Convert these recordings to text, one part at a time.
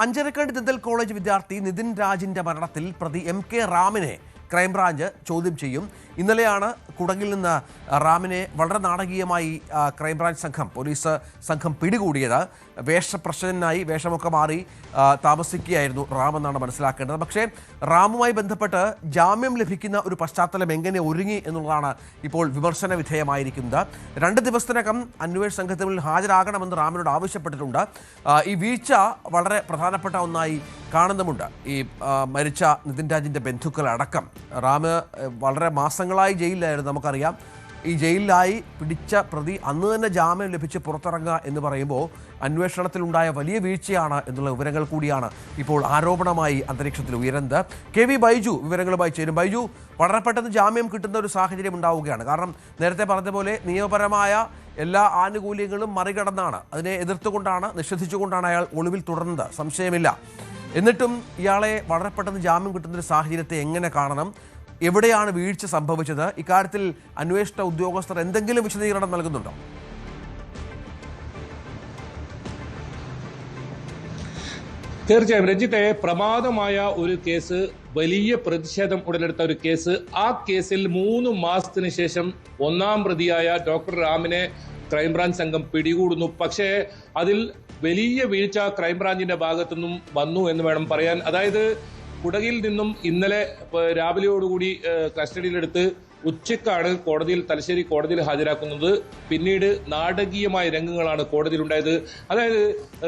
Anjarakandy dental college വിദ്യാർത്ഥി നിതിൻ രാജിന്റെ മരണത്തിൽ പ്രതി എം.കെ. റാമിനെ ക്രൈംബ്രാഞ്ച് ചോദ്യം ചെയ്യും. ഇന്നലെയാണ് കുടകിൽ നിന്ന് റാമിനെ വളരെ നാടകീയമായി ക്രൈംബ്രാഞ്ച് പോലീസ് സംഘം പിടികൂടിയത്. വേഷപ്രശ്നനായി വേഷമൊക്കെ മാറി താമസിക്കുകയായിരുന്നു റാം എന്നാണ് മനസ്സിലാക്കേണ്ടത്. പക്ഷേ റാമുമായി ബന്ധപ്പെട്ട് ജാമ്യം ലഭിക്കുന്ന ഒരു പശ്ചാത്തലം എങ്ങനെ ഒരുങ്ങി എന്നുള്ളതാണ് ഇപ്പോൾ വിമർശന വിധേയമായിരിക്കുന്നത്. 2 ദിവസത്തിനകം അന്വേഷണ സംഘത്തിന് മുന്നിൽ ഹാജരാകണമെന്ന് റാമിനോട് ആവശ്യപ്പെട്ടിട്ടുണ്ട്. ഈ വീഴ്ച വളരെ പ്രധാനപ്പെട്ട ഒന്നായി കാണുന്നുമുണ്ട്. ഈ മരിച്ച നിതിൻ രാജിൻ്റെ ബന്ധുക്കൾ അടക്കം. റാം വളരെ മാസങ്ങളായി ജയിലിലായിരുന്നു, നമുക്കറിയാം. ഈ ജയിലിലായി പിടിച്ച പ്രതി അന്ന് തന്നെ ജാമ്യം ലഭിച്ച് പുറത്തിറങ്ങുക എന്ന് പറയുമ്പോൾ അന്വേഷണത്തിലുണ്ടായ വലിയ വീഴ്ചയാണ് എന്നുള്ള വിവരങ്ങൾ കൂടിയാണ് ഇപ്പോൾ ആരോപണമായി അന്തരീക്ഷത്തിൽ ഉയരുന്നത്. കെ.വി. ബൈജു വിവരങ്ങളുമായി ചേരും. ബൈജു, വളരെ പെട്ടെന്ന് ജാമ്യം കിട്ടുന്ന ഒരു സാഹചര്യം ഉണ്ടാവുകയാണ്. കാരണം നേരത്തെ പറഞ്ഞതുപോലെ നിയമപരമായ എല്ലാ ആനുകൂല്യങ്ങളും മറികടന്നാണ്, അതിനെ എതിർത്തുകൊണ്ടാണ്, നിഷേധിച്ചുകൊണ്ടാണ് അയാൾ ഒളിവിൽ തുടർന്നത്, സംശയമില്ല. എന്നിട്ടും ഇയാളെ വളരെ പെട്ടെന്ന് ജാമ്യം കിട്ടുന്നൊരു സാഹചര്യത്തെ എങ്ങനെ കാണണം? എവിടെയാണ് വീഴ്ച സംഭവിച്ചത്? ഇക്കാര്യത്തിൽ അന്വേഷണ ഉദ്യോഗസ്ഥർ എന്തെങ്കിലും വിശദീകരണം നൽകുന്നുണ്ടോ? തീർച്ചയായും രഞ്ജിത്തെ, പ്രമാദമായ ഒരു കേസ്, വലിയ പ്രതിഷേധം ഉടലെടുത്ത ഒരു കേസ്. ആ കേസിൽ 3 മാസത്തിന് ശേഷം ഒന്നാം പ്രതിയായ ഡോക്ടർ റാമിനെ ക്രൈംബ്രാഞ്ച് സംഘം പിടികൂടുന്നു. പക്ഷേ അതിൽ വലിയ വീഴ്ച ക്രൈംബ്രാഞ്ചിന്റെ ഭാഗത്തുനിന്നും വന്നു എന്ന് വേണം പറയാൻ. അതായത് കുടകിൽ നിന്നും ഇന്നലെ രാവിലെയോടുകൂടി കസ്റ്റഡിയിലെടുത്ത് ഉച്ചയ്ക്കാണ് തലശ്ശേരി കോടതിയിൽ ഹാജരാക്കുന്നത്. പിന്നീട് നാടകീയമായ രംഗങ്ങളാണ് കോടതിയിൽ ഉണ്ടായത്. അതായത്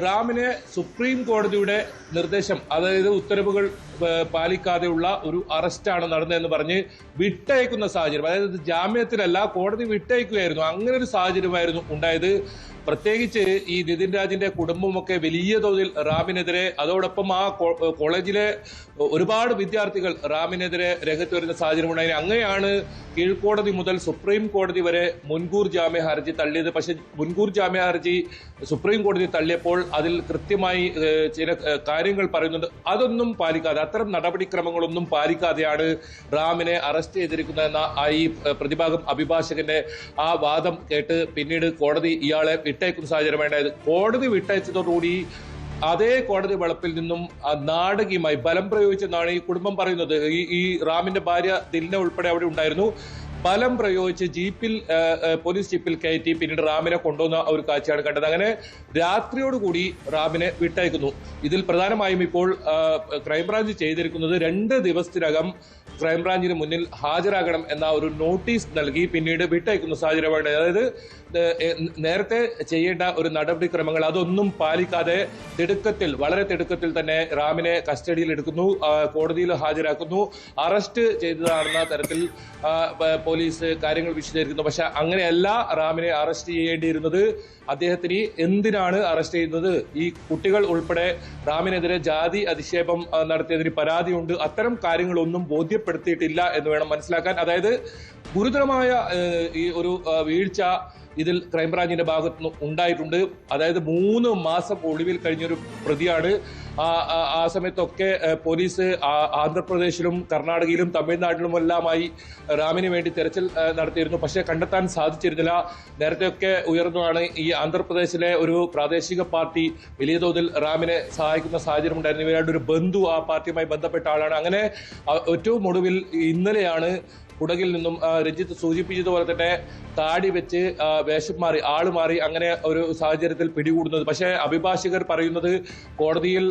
റാമിനെ സുപ്രീം കോടതിയുടെ നിർദ്ദേശം, അതായത് ഉത്തരവുകൾ പാലിക്കാതെയുള്ള ഒരു അറസ്റ്റാണ് നടന്നതെന്ന് പറഞ്ഞ് വിട്ടയക്കുന്ന സാഹചര്യം, അതായത് ജാമ്യത്തിലല്ല, കോടതി വിട്ടയക്കുകയായിരുന്നു. അങ്ങനെ ഒരു സാഹചര്യമായിരുന്നു ഉണ്ടായത്. പ്രത്യേകിച്ച് ഈ നിതിൻ രാജിന്റെ കുടുംബമൊക്കെ വലിയ തോതിൽ റാമിനെതിരെ, അതോടൊപ്പം ആ കോളേജിലെ ഒരുപാട് വിദ്യാർത്ഥികൾ റാമിനെതിരെ രംഗത്ത് വരുന്ന സാഹചര്യം ഉണ്ടായി. അങ്ങനെയാണ് കീഴ്ക്കോടതി മുതൽ സുപ്രീം കോടതി വരെ മുൻകൂർ ജാമ്യ ഹർജി തള്ളിയത്. പക്ഷെ മുൻകൂർ ജാമ്യ ഹർജി സുപ്രീം കോടതി തള്ളിയപ്പോൾ അതിൽ കൃത്യമായി ചില കാര്യങ്ങൾ പറയുന്നുണ്ട്. അതൊന്നും പാലിക്കാതെ, അത്തരം നടപടിക്രമങ്ങളൊന്നും പാലിക്കാതെയാണ് റാമിനെ അറസ്റ്റ് ചെയ്തിരിക്കുന്നതെന്ന ഈ പ്രതിഭാഗം അഭിഭാഷകന്റെ ആ വാദം കേട്ട് പിന്നീട് കോടതി ഇയാളെ വിട്ടയക്കുന്ന സാഹചര്യമുണ്ടായത്. കോടതി വിട്ടയച്ചതോടുകൂടി അതേ കോടതി വളപ്പിൽ നിന്നും നാടകീയമായി ബലം പ്രയോഗിച്ചെന്നാണ് ഈ കുടുംബം പറയുന്നത്. ഈ റാമിന്റെ ഭാര്യ ദിൽന ഉൾപ്പെടെ അവിടെ ഉണ്ടായിരുന്നു. ബലം പ്രയോഗിച്ച് പോലീസ് ജീപ്പിൽ കയറ്റി പിന്നീട് റാമിനെ കൊണ്ടുവന്ന ഒരു കാഴ്ചയാണ് കണ്ടത്. അങ്ങനെ രാത്രിയോടുകൂടി റാമിനെ വിട്ടയക്കുന്നു. ഇതിൽ പ്രധാനമായും ഇപ്പോൾ ക്രൈംബ്രാഞ്ച് ചെയ്തിരിക്കുന്നത് 2 ദിവസത്തിനകം ക്രൈംബ്രാഞ്ചിന് മുന്നിൽ ഹാജരാകണം എന്ന ഒരു നോട്ടീസ് നൽകി പിന്നീട് വിട്ടയക്കുന്ന സാഹചര്യമാണ്. അതായത് നേരത്തെ ചെയ്യേണ്ട ഒരു നടപടിക്രമങ്ങൾ അതൊന്നും പാലിക്കാതെ വളരെ തിടുക്കത്തിൽ തന്നെ റാമിനെ കസ്റ്റഡിയിൽ എടുക്കുന്നു, കോടതിയിൽ ഹാജരാക്കുന്നു. അറസ്റ്റ് ചെയ്തതാണെന്ന തരത്തിൽ പോലീസ് കാര്യങ്ങൾ വിശദീകരിക്കുന്നു. പക്ഷെ അങ്ങനെയല്ല റാമിനെ അറസ്റ്റ് ചെയ്യേണ്ടിയിരുന്നത്. അദ്ദേഹത്തിന് എന്തിനാണ് അറസ്റ്റ് ചെയ്യുന്നത്? ഈ കുട്ടികൾ ഉൾപ്പെടെ റാമിനെതിരെ ജാതി അധിക്ഷേപം നടത്തിയതിന് പരാതിയുണ്ട്. അത്തരം കാര്യങ്ങളൊന്നും ബോധ്യപ്പെടുത്തിയിട്ടില്ല എന്ന് വേണം മനസ്സിലാക്കാൻ. അതായത് ഗുരുതരമായ ഈ ഒരു വീഴ്ച ഇതിൽ ക്രൈംബ്രാഞ്ചിന്റെ ഭാഗത്തുനിന്ന് ഉണ്ടായിട്ടുണ്ട്. അതായത് 3 മാസം ഒളിവിൽ കഴിഞ്ഞൊരു പ്രതിയാണ്. ആ സമയത്തൊക്കെ പോലീസ് ആന്ധ്രാപ്രദേശിലും കർണാടകയിലും തമിഴ്നാട്ടിലുമെല്ലാമായി റാമിന് വേണ്ടി തെരച്ചിൽ നടത്തിയിരുന്നു. പക്ഷേ കണ്ടെത്താൻ സാധിച്ചിരുന്നില്ല. നേരത്തെയൊക്കെ ഉയർന്നതാണ് ഈ ആന്ധ്രാപ്രദേശിലെ ഒരു പ്രാദേശിക പാർട്ടി വലിയ തോതിൽ റാമിനെ സഹായിക്കുന്ന സാഹചര്യം ഉണ്ടായിരുന്നു. ഇവരുടെ ഒരു ബന്ധു ആ പാർട്ടിയുമായി ബന്ധപ്പെട്ട ആളാണ്. അങ്ങനെ ഏറ്റവും ഒടുവിൽ ഇന്നലെയാണ് കുടകിൽ നിന്നും രഞ്ജിത്ത് സൂചിപ്പിച്ചതുപോലെ തന്നെ താടി വെച്ച് വേഷം മാറി, ആള് മാറി, അങ്ങനെ ഒരു സാഹചര്യത്തിൽ പിടികൂടുന്നത്. പക്ഷേ അഭിഭാഷകർ പറയുന്നത് കോടതിയിൽ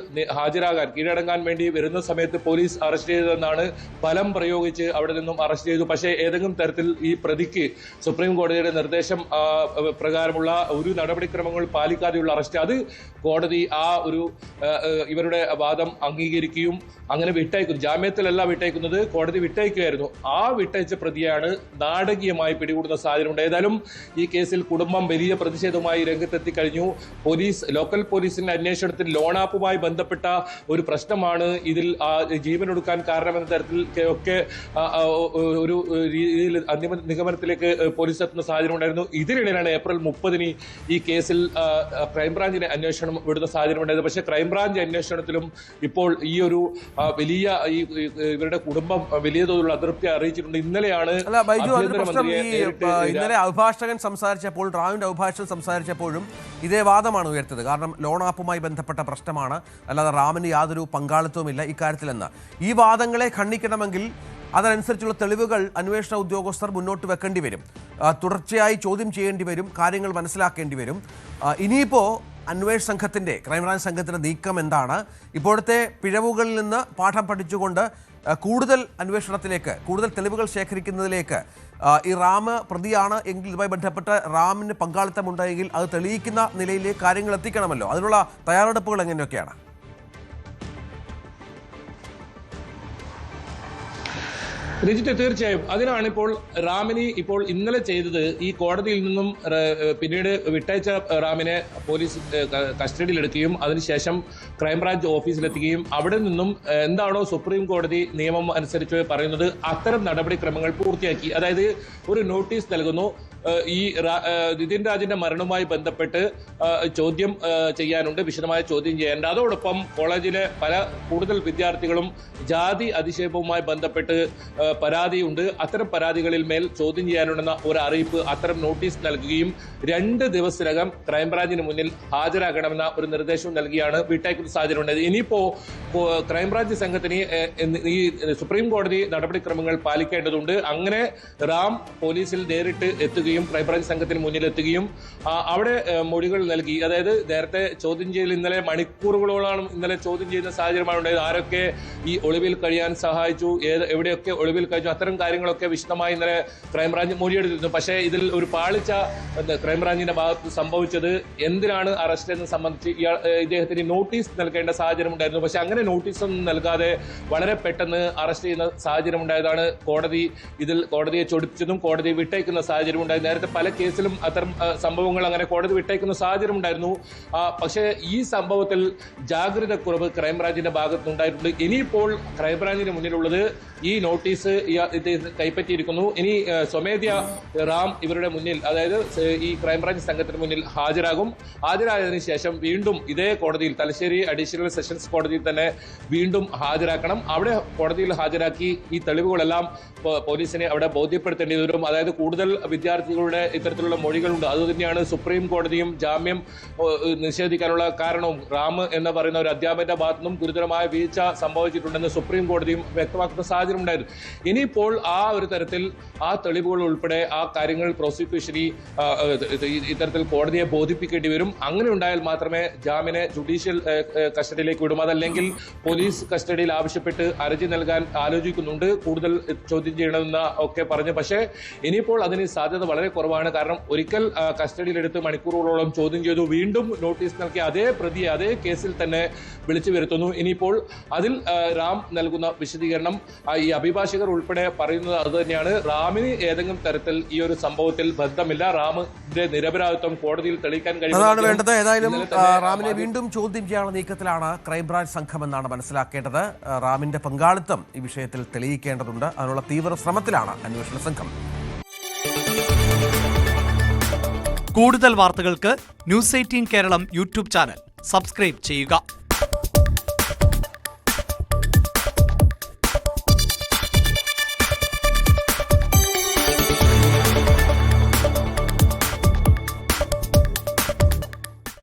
കീഴടങ്ങാൻ വേണ്ടി വരുന്ന സമയത്ത് പോലീസ് അറസ്റ്റ് ചെയ്തതെന്നാണ്. ബലം പ്രയോഗിച്ച് അവിടെ നിന്നും അറസ്റ്റ് ചെയ്തു. പക്ഷേ ഏതെങ്കിലും തരത്തിൽ ഈ പ്രതിക്ക് സുപ്രീം കോടതിയുടെ നിർദ്ദേശം പ്രകാരമുള്ള ഒരു നടപടിക്രമങ്ങൾ പാലിക്കാതെയുള്ള അറസ്റ്റ്, അത് കോടതി ഇവരുടെ വാദം അംഗീകരിക്കുകയും അങ്ങനെ വിട്ടയക്കുന്നു. ജാമ്യത്തിലല്ല വിട്ടയക്കുന്നത്, കോടതി വിട്ടയക്കുകയായിരുന്നു. ആ വിട്ടയച്ച പ്രതിയാണ് നാടകീയമായി പിടികൂടുന്ന സാഹചര്യം. ഏതായാലും ഈ കേസിൽ കുടുംബം വലിയ പ്രതിഷേധവുമായി രംഗത്തെത്തി കഴിഞ്ഞു. ലോക്കൽ പോലീസിന്റെ അന്വേഷണത്തിൽ ലോണാപ്പുമായി ബന്ധപ്പെട്ട ഒരു പ്രശ്നമാണ് ഇതിൽ ജീവനൊടുക്കാൻ കാരണമെന്ന തരത്തിൽ ഒക്കെ ഒരു രീതിയിൽ അന്തിമ നിഗമനത്തിലേക്ക് പോലീസ് എത്തുന്ന സാഹചര്യം ഉണ്ടായിരുന്നു. ഇതിനിടയിലാണ് ഏപ്രിൽ 30 ഈ കേസിൽ ക്രൈംബ്രാഞ്ചിന്റെ അന്വേഷണം വിടുന്ന സാഹചര്യം ഉണ്ടായത്. പക്ഷേ ക്രൈംബ്രാഞ്ച് അന്വേഷണത്തിലും ഇപ്പോൾ ഈ ഒരു വലിയ ഇവരുടെ കുടുംബം വലിയ തോതിലുള്ള അതൃപ്തി അറിയിച്ചിട്ടുണ്ട്. ഇന്നലെയാണ് ഇന്നലെ അഭിഭാഷകൻ സംസാരിച്ചപ്പോൾ, റാമിന്റെ അഭിഭാഷകൻ സംസാരിച്ചപ്പോഴും ഇതേ വാദമാണ് ഉയർത്തത്. കാരണം ലോൺ ആപ്പുമായി ബന്ധപ്പെട്ട പ്രശ്നമാണ്, അല്ലാതെ റാമിന് യാതൊരു പങ്കാളിത്തവുമില്ല ഇക്കാര്യത്തിലെന്ന്. ഈ വാദങ്ങളെ ഖണ്ഡിക്കണമെങ്കിൽ അതനുസരിച്ചുള്ള തെളിവുകൾ അന്വേഷണ ഉദ്യോഗസ്ഥർ മുന്നോട്ട് വെക്കേണ്ടി വരും, തുടർച്ചയായി ചോദ്യം ചെയ്യേണ്ടി വരും, കാര്യങ്ങൾ മനസ്സിലാക്കേണ്ടി വരും. ഇനിയിപ്പോൾ അന്വേഷണ സംഘത്തിൻ്റെ, ക്രൈംബ്രാഞ്ച് സംഘത്തിൻ്റെ നീക്കം എന്താണ്? ഇപ്പോഴത്തെ പിഴവുകളിൽ നിന്ന് പാഠം പഠിച്ചുകൊണ്ട് കൂടുതൽ അന്വേഷണത്തിലേക്ക്, കൂടുതൽ തെളിവുകൾ ശേഖരിക്കുന്നതിലേക്ക്, ഈ റാം പ്രതിയാണ് എങ്കിൽ ഇതുമായി ബന്ധപ്പെട്ട് റാമിന് പങ്കാളിത്തമുണ്ടെങ്കിൽ അത് തെളിയിക്കുന്ന നിലയിലേക്ക് കാര്യങ്ങൾ എത്തിക്കണമല്ലോ. അതിനുള്ള തയ്യാറെടുപ്പുകൾ എങ്ങനെയൊക്കെയാണ്? രജിത്ത്, തീർച്ചയായും അതിനാണ് ഇപ്പോൾ റാമിനെ ഇപ്പോൾ ഇന്നലെ ചെയ്തത്. ഈ കോടതിയിൽ നിന്നും പിന്നീട് വിട്ടയച്ച റാമിനെ പോലീസ് കസ്റ്റഡിയിലെടുക്കുകയും അതിനുശേഷം ക്രൈംബ്രാഞ്ച് ഓഫീസിലെത്തുകയും അവിടെ നിന്നും എന്താണോ സുപ്രീം കോടതി നിയമം അനുസരിച്ച് പറയുന്നത് അത്തരം നടപടിക്രമങ്ങൾ പൂർത്തിയാക്കി. അതായത് ഒരു നോട്ടീസ് നൽകുന്നു, ഈ നിതിൻ രാജിന്റെ മരണവുമായി ബന്ധപ്പെട്ട് ചോദ്യം ചെയ്യാനുണ്ട്, വിശദമായ ചോദ്യം ചെയ്യാനുണ്ട്. അതോടൊപ്പം കോളേജിലെ കൂടുതൽ വിദ്യാർത്ഥികളും ജാതി അധിക്ഷേപവുമായി ബന്ധപ്പെട്ട് പരാതിയുണ്ട്, അത്തരം പരാതികളിൽ മേൽ ചോദ്യം ചെയ്യാനുണ്ടെന്ന ഒരു അറിയിപ്പ്, അത്തരം നോട്ടീസ് നൽകുകയും 2 ദിവസത്തിനകം ക്രൈംബ്രാഞ്ചിന് മുന്നിൽ ഹാജരാക്കണമെന്ന ഒരു നിർദ്ദേശവും നൽകിയാണ് വിട്ടയക്കുന്ന സാഹചര്യം ഉണ്ടായത്. ഇനിയിപ്പോ ക്രൈംബ്രാഞ്ച് സംഘത്തിന് ഈ സുപ്രീം കോടതി നടപടിക്രമങ്ങൾ പാലിക്കേണ്ടതുണ്ട്. അങ്ങനെ റാം പോലീസിൽ നേരിട്ട് എത്തുകയും ക്രൈംബ്രാഞ്ച് സംഘത്തിന് മുന്നിലെത്തുകയും അവിടെ മൊഴികൾ നൽകി. അതായത് നേരത്തെ ചോദ്യം ചെയ്യൽ ഇന്നലെ മണിക്കൂറുകളോളം ചോദ്യം ചെയ്യുന്ന സാഹചര്യമാണ് ഉണ്ടായത്. ആരൊക്കെ ഈ ഒളിവിൽ കഴിയാൻ സഹായിച്ചു, എവിടെയൊക്കെ ഒളിവിൽ കഴിച്ചു, അത്തരം കാര്യങ്ങളൊക്കെ വിശദമായി ഇന്നലെ ക്രൈംബ്രാഞ്ച് മൊഴിയെടുത്തിരുന്നു. പക്ഷേ ഇതിൽ ഒരു പാളിച്ച ക്രൈംബ്രാഞ്ചിന്റെ ഭാഗത്ത് സംഭവിച്ചത്, എന്തിനാണ് അറസ്റ്റ് എന്ന് സംബന്ധിച്ച് ഇദ്ദേഹത്തിന് നോട്ടീസ് നൽകേണ്ട സാഹചര്യം ഉണ്ടായിരുന്നു. പക്ഷെ അങ്ങനെ നോട്ടീസൊന്നും നൽകാതെ വളരെ പെട്ടെന്ന് അറസ്റ്റ് ചെയ്യുന്ന സാഹചര്യം ഉണ്ടായതാണ് കോടതിയെ ചൊടിച്ചതും കോടതി വിട്ടയക്കുന്ന സാഹചര്യം ഉണ്ടായത്. നേരത്തെ പല കേസിലും അത്തരം സംഭവങ്ങൾ അങ്ങനെ കോടതി വിട്ടയക്കുന്ന സാഹചര്യം ഉണ്ടായിരുന്നു. പക്ഷേ ഈ സംഭവത്തിൽ ജാഗ്രതക്കുറവ് ക്രൈംബ്രാഞ്ചിന്റെ ഭാഗത്തുനിന്നുണ്ടായിട്ടുണ്ട്. ഇനിയിപ്പോൾ ക്രൈംബ്രാഞ്ചിന് മുന്നിലുള്ളത് ഈ നോട്ടീസ് കൈപ്പറ്റിയിരിക്കുന്നു. ഇനി സ്വമേധയ റാം ഇവരുടെ മുന്നിൽ, അതായത് ഈ ക്രൈംബ്രാഞ്ച് സംഘത്തിന് മുന്നിൽ ഹാജരായതിനു ശേഷം വീണ്ടും ഇതേ കോടതിയിൽ, തലശ്ശേരി അഡീഷണൽ സെഷൻസ് കോടതിയിൽ തന്നെ വീണ്ടും ഹാജരാക്കണം. അവിടെ കോടതിയിൽ ഹാജരാക്കി ഈ തെളിവുകളെല്ലാം പോലീസിനെ അവിടെ ബോധ്യപ്പെടുത്തേണ്ടി വരും. അതായത് കൂടുതൽ വിദ്യാർത്ഥികളുടെ ഇത്തരത്തിലുള്ള മൊഴികളുണ്ട്. അതുതന്നെയാണ് സുപ്രീം കോടതിയും ജാമ്യം നിഷേധിക്കാനുള്ള കാരണവും. റാം എന്ന് പറയുന്ന ഒരു അധ്യാപകന്റെ ഭാഗത്തു നിന്നും ഗുരുതരമായ വീഴ്ച സംഭവിച്ചിട്ടുണ്ടെന്ന് സുപ്രീം കോടതിയും വ്യക്തമാക്കുന്ന സാഹചര്യം ഉണ്ടായിരുന്നു. ഇനിയിപ്പോൾ ആ ഒരു തരത്തിൽ ആ തെളിവുകൾ ഉൾപ്പെടെ ആ കാര്യങ്ങൾ പ്രോസിക്യൂഷന് ഇത്തരത്തിൽ കോടതിയെ ബോധിപ്പിക്കേണ്ടി വരും. അങ്ങനെ ഉണ്ടായാൽ മാത്രമേ ജാമ്യനെ ജുഡീഷ്യൽ കസ്റ്റഡിയിലേക്ക് വിടും. അതല്ലെങ്കിൽ പോലീസ് കസ്റ്റഡിയിൽ ആവശ്യപ്പെട്ട് ഹർജി നൽകാൻ ആലോചിക്കുന്നുണ്ട്, കൂടുതൽ ചോദ്യം ചെയ്യണമെന്ന് ഒക്കെ പറഞ്ഞു. പക്ഷേ ഇനിയിപ്പോൾ അതിന് സാധ്യത വളരെ കുറവാണ്. കാരണം ഒരിക്കൽ കസ്റ്റഡിയിലെടുത്ത് മണിക്കൂറുകളോളം ചോദ്യം ചെയ്തു, വീണ്ടും നോട്ടീസ് നൽകി അതേ പ്രതിയെ അതേ കേസിൽ തന്നെ വിളിച്ചു വരുത്തുന്നു. ഇനിയിപ്പോൾ അതിൽ റാം നൽകുന്ന വിശദീകരണം, ഈ അഭിഭാഷകർ ഉൾപ്പെടെ പറയുന്നത് അത് തന്നെയാണ്. റാമിന് ഏതെങ്കിലും തരത്തിൽ ഈ ഒരു സംഭവത്തിൽ ബന്ധമില്ല, റാമിന്റെ നിരപരാധിത്വം കോടതിയിൽ തെളിയിക്കാൻ കഴിയും വേണ്ടത്. ഏതായാലും റാമിനെ വീണ്ടും ചോദ്യം ചെയ്യാനുള്ള നീക്കത്തിലാണ് ക്രൈംബ്രാഞ്ച് സംഘം എന്നാണ് മനസ്സിലാക്കേണ്ടത്. റാമിന്റെ പങ്കാളിത്തം ഈ വിഷയത്തിൽ തെളിയിക്കേണ്ടതുണ്ട്. അതിനുള്ള തീവ്ര ശ്രമത്തിലാണ് അന്വേഷണ സംഘം. കൂടുതൽ വാർത്തകൾക്ക് news 18 Keralam YouTube channel subscribe ചെയ്യുക.